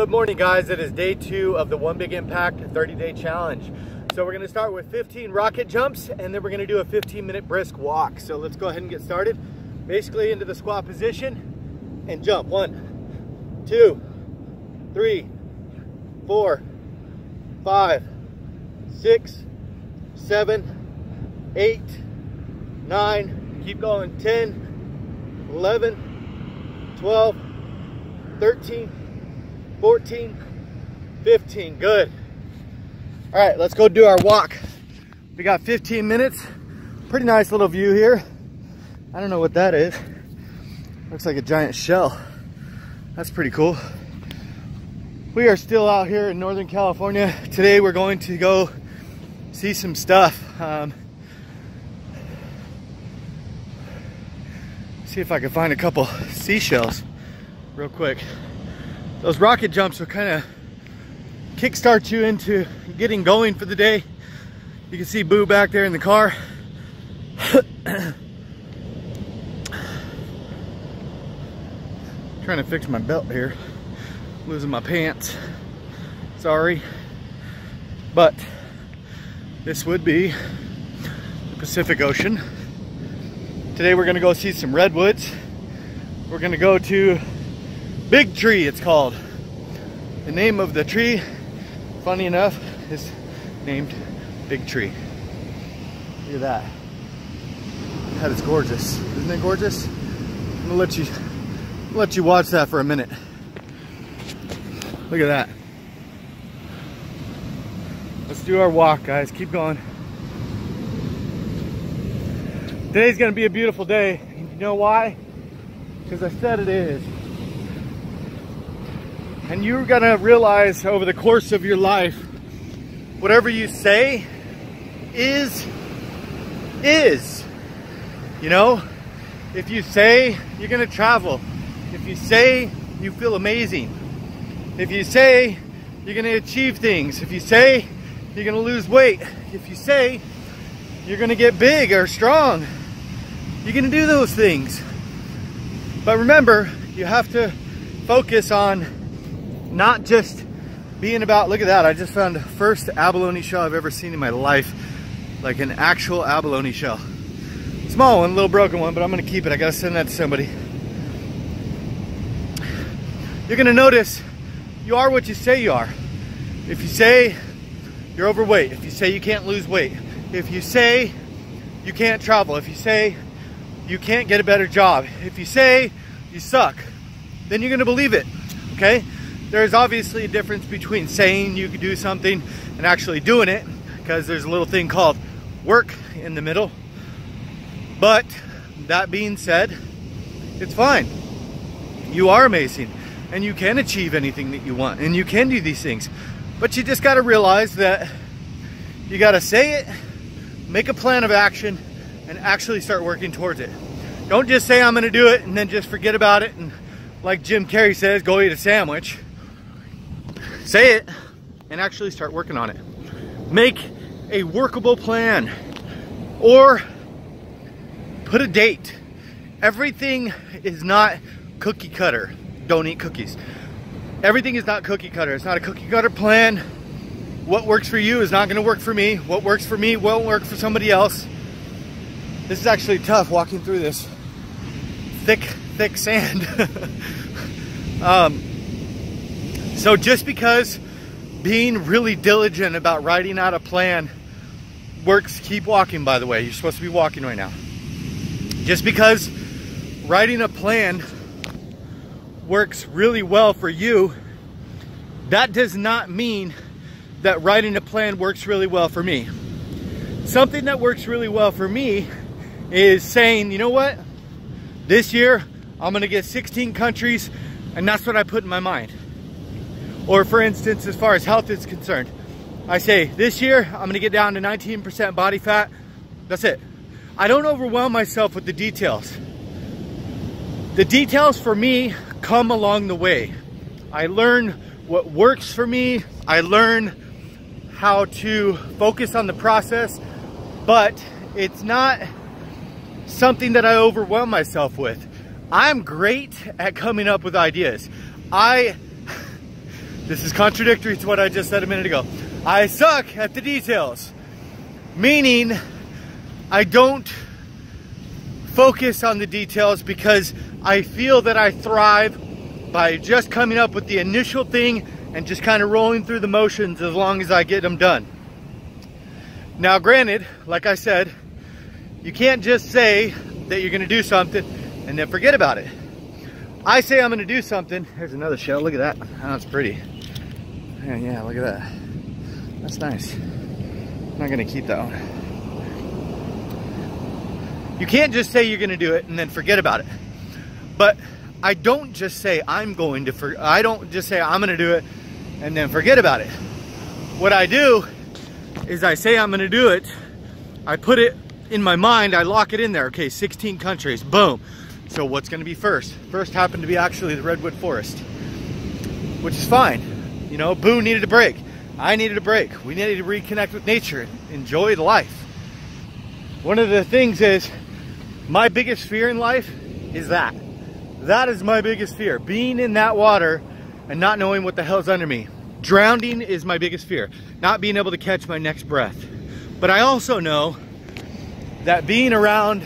Good morning, guys. It is day 2 of the One Big Impact 30-day challenge. So we're going to start with 15 rocket jumps, and then we're going to do a 15-minute brisk walk. So let's go ahead and get started. Basically into the squat position and jump. 1, 2, 3, 4, 5, 6, 7, 8, 9. Keep going. 10, 11, 12, 13, 14, 15. Good. All right, let's go do our walk. We got 15 minutes. Pretty nice little view here. I don't know what that is. Looks like a giant shell. That's pretty cool. We are still out here in Northern California. Today we're going to go see some stuff. See if I can find a couple seashells real quick. Those rocket jumps will kind of kickstart you into getting going for the day. You can see Boo back there in the car. Trying to fix my belt here. Losing my pants. Sorry. But this would be the Pacific Ocean. Today we're gonna go see some redwoods. We're gonna go to Big Tree, it's called. The name of the tree, funny enough, is named Big Tree. Look at that. That is gorgeous. Isn't it gorgeous? I'm gonna let you watch that for a minute. Look at that. Let's do our walk, guys. Keep going. Today's gonna be a beautiful day. You know why? Because I said it is. And you're gonna realize over the course of your life, whatever you say is. You know, if you say you're gonna travel, if you say you feel amazing, if you say you're gonna achieve things, if you say you're gonna lose weight, if you say you're gonna get big or strong, you're gonna do those things. But remember, you have to focus on not just being about, look at that, I just found the first abalone shell I've ever seen in my life. Like an actual abalone shell. Small one, little broken one, but I'm gonna keep it. I gotta send that to somebody. You're gonna notice you are what you say you are. If you say you're overweight, if you say you can't lose weight, if you say you can't travel, if you say you can't get a better job, if you say you suck, then you're gonna believe it, okay? There's obviously a difference between saying you could do something and actually doing it, because there's a little thing called work in the middle. But that being said, it's fine. You are amazing and you can achieve anything that you want and you can do these things. But you just got to realize that you got to say it, make a plan of action, and actually start working towards it. Don't just say I'm going to do it and then just forget about it and, like Jim Carrey says, go eat a sandwich. Say it and actually start working on it. Make a workable plan or put a date. Everything is not cookie cutter. Don't eat cookies. Everything is not cookie cutter. It's not a cookie cutter plan. What works for you is not going to work for me. What works for me won't work for somebody else. This is actually tough walking through this thick sand. So just because being really diligent about writing out a plan works, keep walking, by the way. You're supposed to be walking right now. Just because writing a plan works really well for you, that does not mean that writing a plan works really well for me. Something that works really well for me is saying, you know what? This year, I'm gonna get 16 countries, and that's what I put in my mind. Or for instance, as far as health is concerned, I say, this year, I'm gonna get down to 19% body fat. That's it. I don't overwhelm myself with the details. The details for me come along the way. I learn what works for me. I learn how to focus on the process, but it's not something that I overwhelm myself with. I'm great at coming up with ideas. This is contradictory to what I just said a minute ago. I suck at the details, meaning I don't focus on the details because I feel that I thrive by just coming up with the initial thing and just kind of rolling through the motions as long as I get them done. Now granted, like I said, you can't just say that you're gonna do something and then forget about it. I say I'm gonna do something. There's another shell, look at that. Oh, that's pretty. Yeah, look at that. That's nice. I'm not gonna keep that one. You can't just say you're gonna do it and then forget about it. But I don't just say I'm going to, I don't just say I'm gonna do it and then forget about it. What I do is I say I'm gonna do it, I put it in my mind, I lock it in there. Okay, 16 countries, boom. So what's gonna be first? First happened to be actually the Redwood Forest, which is fine. You know, Boo needed a break. I needed a break. We needed to reconnect with nature, enjoy the life. One of the things is, my biggest fear in life is that. That is my biggest fear. Being in that water and not knowing what the hell's under me. Drowning is my biggest fear. Not being able to catch my next breath. But I also know that being around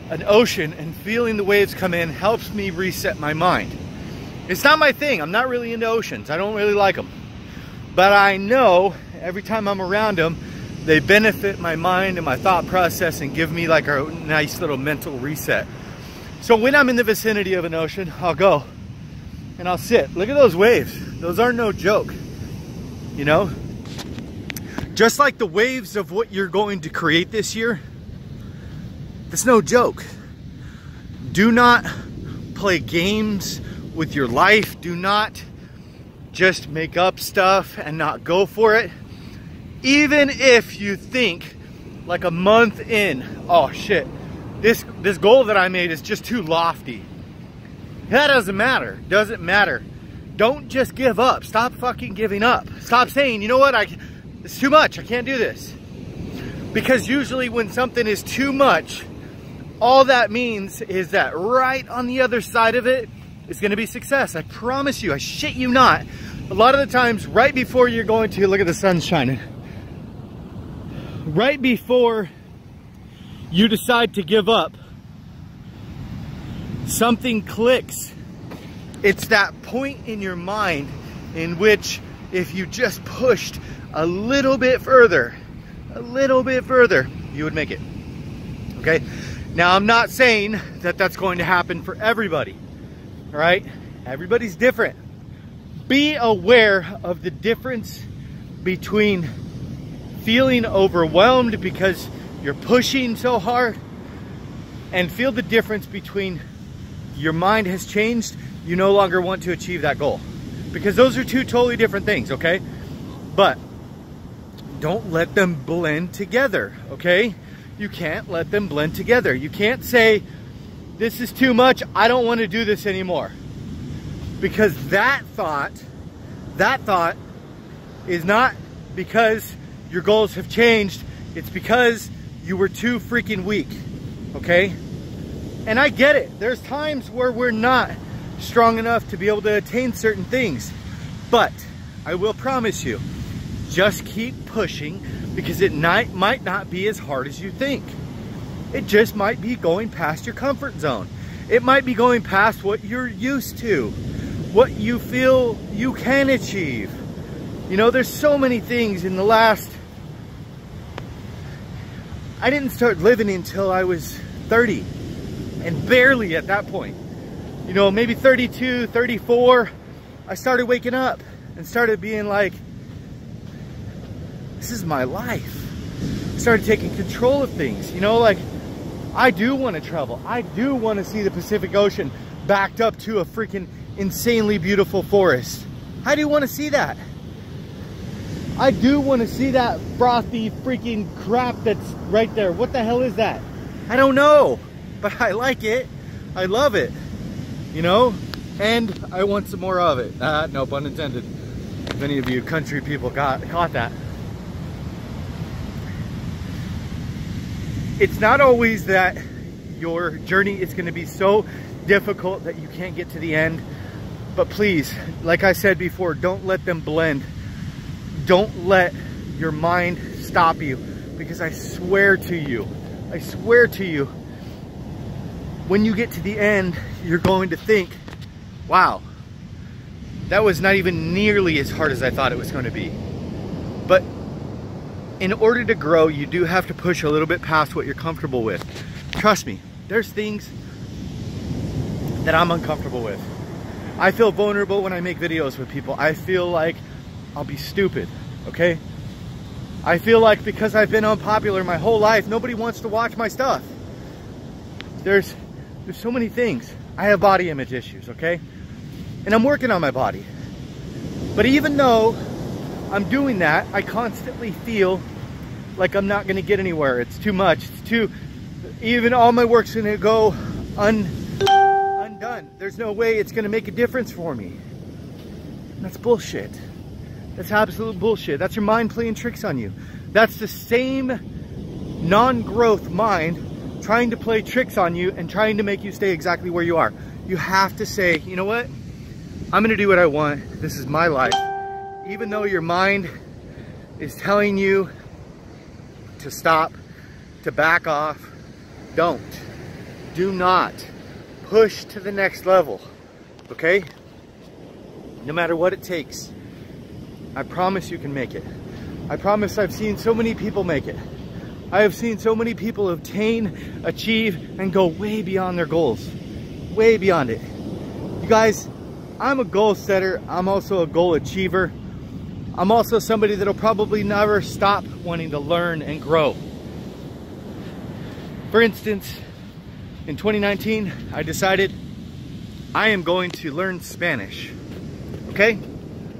an ocean and feeling the waves come in helps me reset my mind. It's not my thing. I'm not really into oceans. I don't really like them. But I know every time I'm around them, they benefit my mind and my thought process and give me like a nice little mental reset. So when I'm in the vicinity of an ocean, I'll go and I'll sit. Look at those waves. Those are no joke, you know? Just like the waves of what you're going to create this year, it's no joke. Do not play games with your life. Do not just make up stuff and not go for it. Even if you think like a month in, oh shit, this goal that I made is just too lofty. That doesn't matter. Doesn't matter. Don't just give up. Stop fucking giving up. Stop saying, you know what, it's too much. I can't do this. Because usually when something is too much, all that means is that right on the other side of it is going to be success. I promise you. I shit you not. A lot of the times, right before you're going to, look at the sun shining. Right before you decide to give up, something clicks. It's that point in your mind in which if you just pushed a little bit further, you would make it. Okay? Now, I'm not saying that that's going to happen for everybody. All right? Everybody's different. Be aware of the difference between feeling overwhelmed because you're pushing so hard, and feel the difference between your mind has changed, you no longer want to achieve that goal. Because those are two totally different things, okay? But don't let them blend together, okay? You can't let them blend together. You can't say, this is too much, I don't want to do this anymore. Because that thought is not because your goals have changed, it's because you were too freaking weak, okay? And I get it. There's times where we're not strong enough to be able to attain certain things. But I will promise you, just keep pushing, because it might not be as hard as you think. It just might be going past your comfort zone. It might be going past what you're used to, what you feel you can achieve. You know, there's so many things in the last... I didn't start living until I was 30, and barely at that point. You know, maybe 32, 34, I started waking up and started being like, this is my life. I started taking control of things. You know, like, I do want to travel. I do want to see the Pacific Ocean backed up to a freaking insanely beautiful forest. I do want to see that. I do want to see that frothy freaking crap that's right there. What the hell is that? I don't know, but I like it. I love it, you know, and I want some more of it. No pun intended. If any of you country people caught that. It's not always that your journey is going to be so difficult that you can't get to the end. But please, like I said before, don't let them blend. Don't let your mind stop you, because I swear to you, when you get to the end, you're going to think, wow, that was not even nearly as hard as I thought it was going to be. But in order to grow, you do have to push a little bit past what you're comfortable with. Trust me, there's things that I'm uncomfortable with. I feel vulnerable when I make videos with people. I feel like I'll be stupid, okay? I feel like because I've been unpopular my whole life, nobody wants to watch my stuff. There's so many things. I have body image issues, okay? And I'm working on my body. But even though I'm doing that, I constantly feel like I'm not gonna get anywhere. It's too much, even all my work's gonna go undone. There's no way it's gonna make a difference for me. And that's bullshit. That's absolute bullshit. That's your mind playing tricks on you. That's the same non-growth mind trying to play tricks on you and trying to make you stay exactly where you are. You have to say, you know what? I'm gonna do what I want. This is my life. Even though your mind is telling you to stop, to back off, don't. Do not. Push to the next level, okay? No matter what it takes. I promise you can make it. I promise I've seen so many people make it. I have seen so many people obtain, achieve, and go way beyond their goals. Way beyond it. You guys, I'm a goal setter. I'm also a goal achiever. I'm also somebody that'll probably never stop wanting to learn and grow. For instance, in 2019, I decided I am going to learn Spanish. Okay?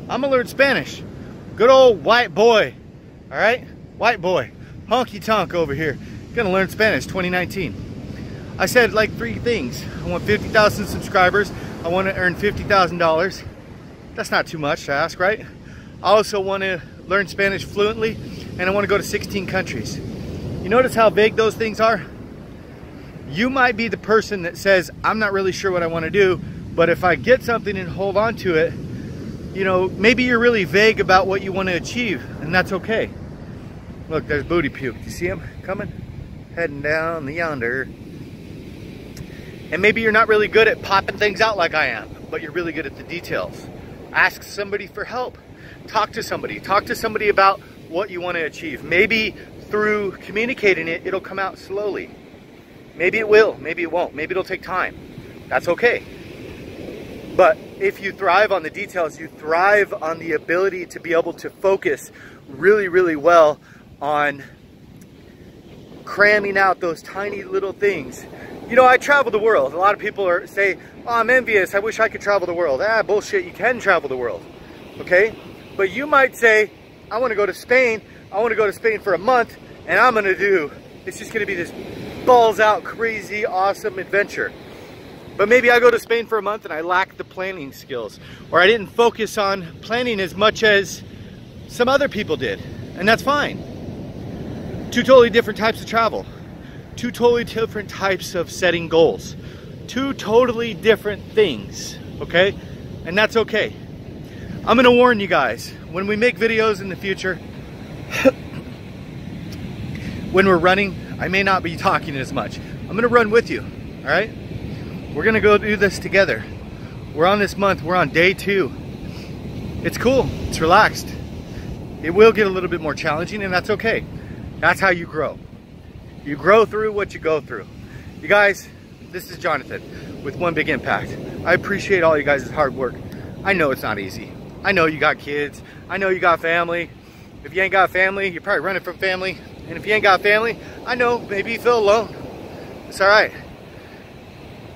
I'm gonna learn Spanish. Good old white boy. All right? White boy. Honky tonk over here. Gonna learn Spanish 2019. I said like 3 things. I want 50,000 subscribers. I want to earn $50,000. That's not too much to ask, right? I also want to learn Spanish fluently, and I want to go to 16 countries. You notice how vague those things are? You might be the person that says, I'm not really sure what I want to do, but if I get something and hold on to it, you know, maybe you're really vague about what you want to achieve, and that's okay. Look, there's Booty Puke. You see him coming? Heading down yonder. And maybe you're not really good at popping things out like I am, but you're really good at the details. Ask somebody for help. Talk to somebody. Talk to somebody about what you want to achieve. Maybe through communicating it, it'll come out slowly. Maybe it will. Maybe it won't. Maybe it'll take time. That's okay. But if you thrive on the details, you thrive on the ability to be able to focus really, really well on cramming out those tiny little things. You know, I travel the world. A lot of people say, oh, I'm envious. I wish I could travel the world. Ah, bullshit. You can travel the world. Okay? But you might say, I want to go to Spain. I want to go to Spain for a month, and I'm going to do, it's just going to be this balls out, crazy, awesome adventure. But maybe I go to Spain for a month and I lack the planning skills, or I didn't focus on planning as much as some other people did, and that's fine. 2 totally different types of travel. 2 totally different types of setting goals. 2 totally different things, okay? And that's okay. I'm gonna warn you guys, when we make videos in the future, when we're running, I may not be talking as much. I'm gonna run with you, all right? We're gonna go do this together. We're on this month, we're on day 2. It's cool, it's relaxed. It will get a little bit more challenging, and that's okay. That's how you grow. You grow through what you go through. You guys, this is Jonathan with One Big Impact. I appreciate all you guys' hard work. I know it's not easy. I know you got kids. I know you got family. If you ain't got family, you're probably running from family. And if you ain't got family, I know maybe you feel alone. It's all right.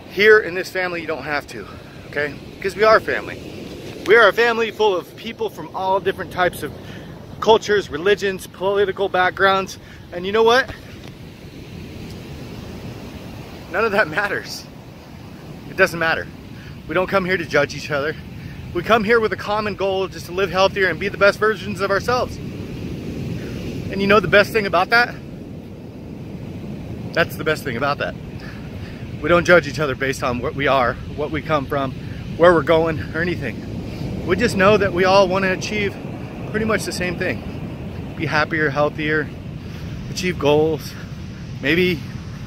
Here in this family, you don't have to, okay? Because we are family. We are a family full of people from all different types of cultures, religions, political backgrounds. And you know what? None of that matters. It doesn't matter. We don't come here to judge each other. We come here with a common goal, just to live healthier and be the best versions of ourselves. And you know the best thing about that? That's the best thing about that. We don't judge each other based on what we are, what we come from, where we're going or anything. We just know that we all want to achieve pretty much the same thing. Be happier, healthier, achieve goals, maybe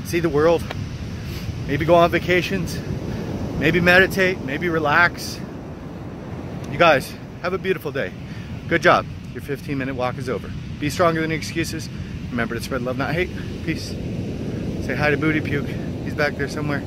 see the world, maybe go on vacations, maybe meditate, maybe relax. You guys, have a beautiful day. Good job. Your 15-minute walk is over. Be stronger than excuses. Remember to spread love, not hate. Peace. Say hi to Booty Puke. He's back there somewhere.